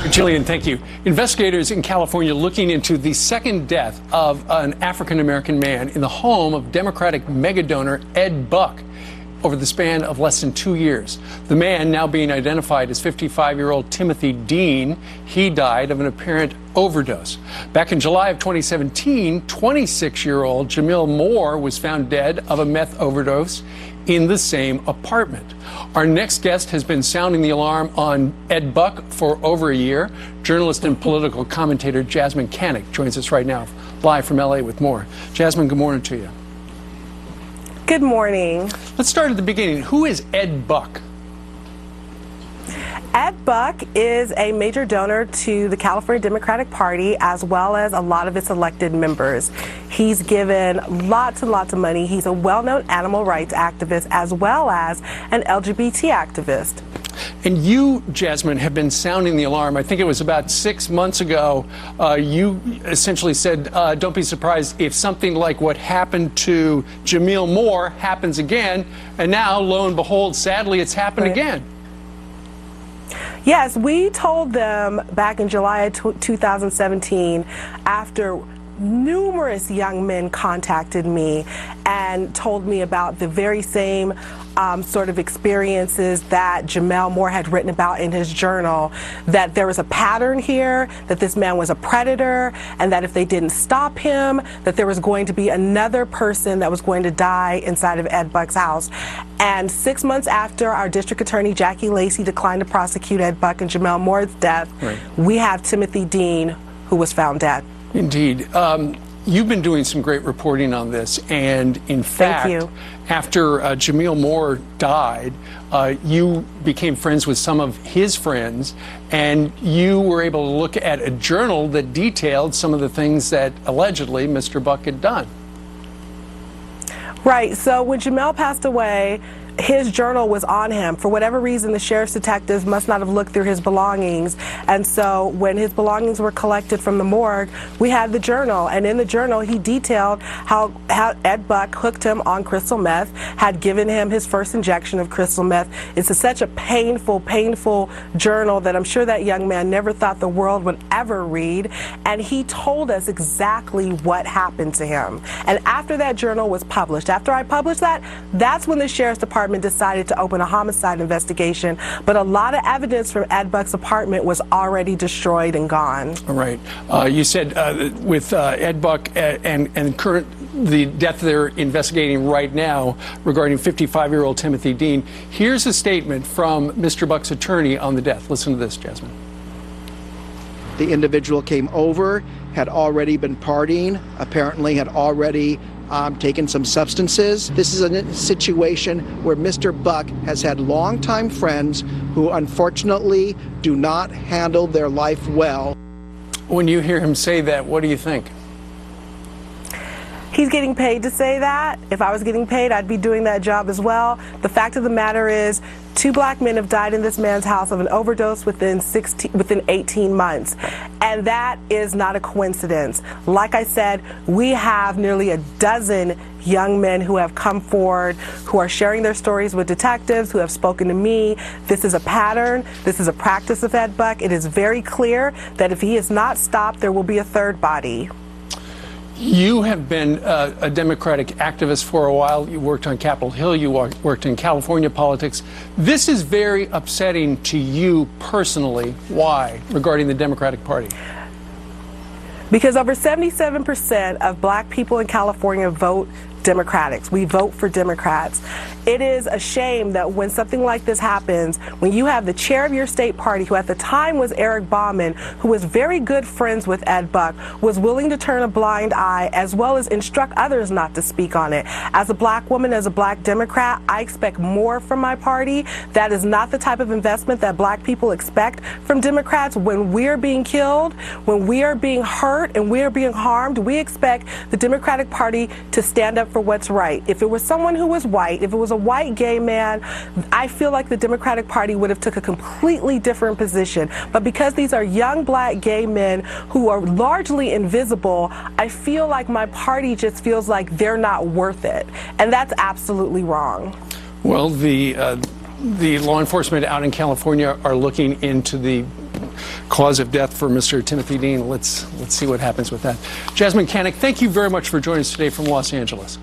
Jillian, thank you. Investigators in California looking into the second death of an African-American man in the home of Democratic megadonor Ed Buck over the span of less than 2 years. The man, now being identified as 55-year-old Timothy Dean, he died of an apparent overdose. Back in July of 2017, 26-year-old Jamil Moore was found dead of a meth overdose in the same apartment. Our next guest has been sounding the alarm on Ed Buck for over a year. Journalist and political commentator Jasmine Canick joins us right now, live from LA with more. Jasmine, good morning to you. Good morning. Let's start at the beginning. Who is Ed Buck? Ed Buck is a major donor to the California Democratic Party, as well as a lot of its elected members. He's given lots and lots of money. He's a well-known animal rights activist, as well as an LGBT activist. And you, Jasmine, have been sounding the alarm. I think it was about 6 months ago. You essentially said, don't be surprised if something like what happened to Jamil Moore happens again. And now, lo and behold, sadly, it's happened again. Yes, we told them back in July of 2017, after numerous young men contacted me and told me about the very same sort of experiences that Jamil Moore had written about in his journal, that there was a pattern here, that this man was a predator, and that if they didn't stop him, that there was going to be another person that was going to die inside of Ed Buck's house. And 6 months after our district attorney, Jackie Lacey, declined to prosecute Ed Buck and Jamil Moore's death, we have Timothy Dean, who was found dead. Indeed. You've been doing some great reporting on this, and in fact, after Jamil Moore died, you became friends with some of his friends, and you were able to look at a journal that detailed some of the things that allegedly Mr. Buck had done. Right. So when Jamil passed away, his journal was on him. For whatever reason, the sheriff's detectives must not have looked through his belongings. And so when his belongings were collected from the morgue, we had the journal. And in the journal, he detailed how Ed Buck hooked him on crystal meth, had given him his first injection of crystal meth. It's such a painful, painful journal that I'm sure that young man never thought the world would ever read. And he told us exactly what happened to him. And after that journal was published, after I published that, that's when the sheriff's department decided to open a homicide investigation, but a lot of evidence from Ed Buck's apartment was already destroyed and gone. All right. You said with Ed Buck and the death they're investigating right now regarding 55-year-old Timothy Dean. Here's a statement from Mr. Buck's attorney on the death. Listen to this, Jasmine. The individual came over, had already been partying, apparently had already taken some substances. This is a situation where Mr. Buck has had longtime friends who unfortunately do not handle their life well. When you hear him say that, what do you think? He's getting paid to say that. If I was getting paid, I'd be doing that job as well. The fact of the matter is, 2 black men have died in this man's house of an overdose within 18 months. And that is not a coincidence. Like I said, we have nearly a dozen young men who have come forward, who are sharing their stories with detectives, who have spoken to me. This is a pattern. This is a practice of Ed Buck. It is very clear that if he is not stopped, there will be a third body. You have been a Democratic activist for a while. You worked on Capitol Hill. You worked in California politics. This is very upsetting to you personally. Why, regarding the Democratic Party? Because over 77% of black people in California vote Democrats. We vote for Democrats. It is a shame that when something like this happens, when you have the chair of your state party, who at the time was Eric Bauman, who was very good friends with Ed Buck, was willing to turn a blind eye as well as instruct others not to speak on it. As a black woman, as a black Democrat, I expect more from my party. That is not the type of investment that black people expect from Democrats. When we're being killed, when we are being hurt and we are being harmed, we expect the Democratic Party to stand up for what's right. If it was someone who was white, if it was a white gay man, I feel like the Democratic Party would have took a completely different position. But because these are young black gay men who are largely invisible, I feel like my party just feels like they're not worth it. And that's absolutely wrong. Well, the law enforcement out in California are looking into the cause of death for Mr. Timothy Dean. Let's see what happens with that. Jasmine Canik, thank you very much for joining us today from Los Angeles.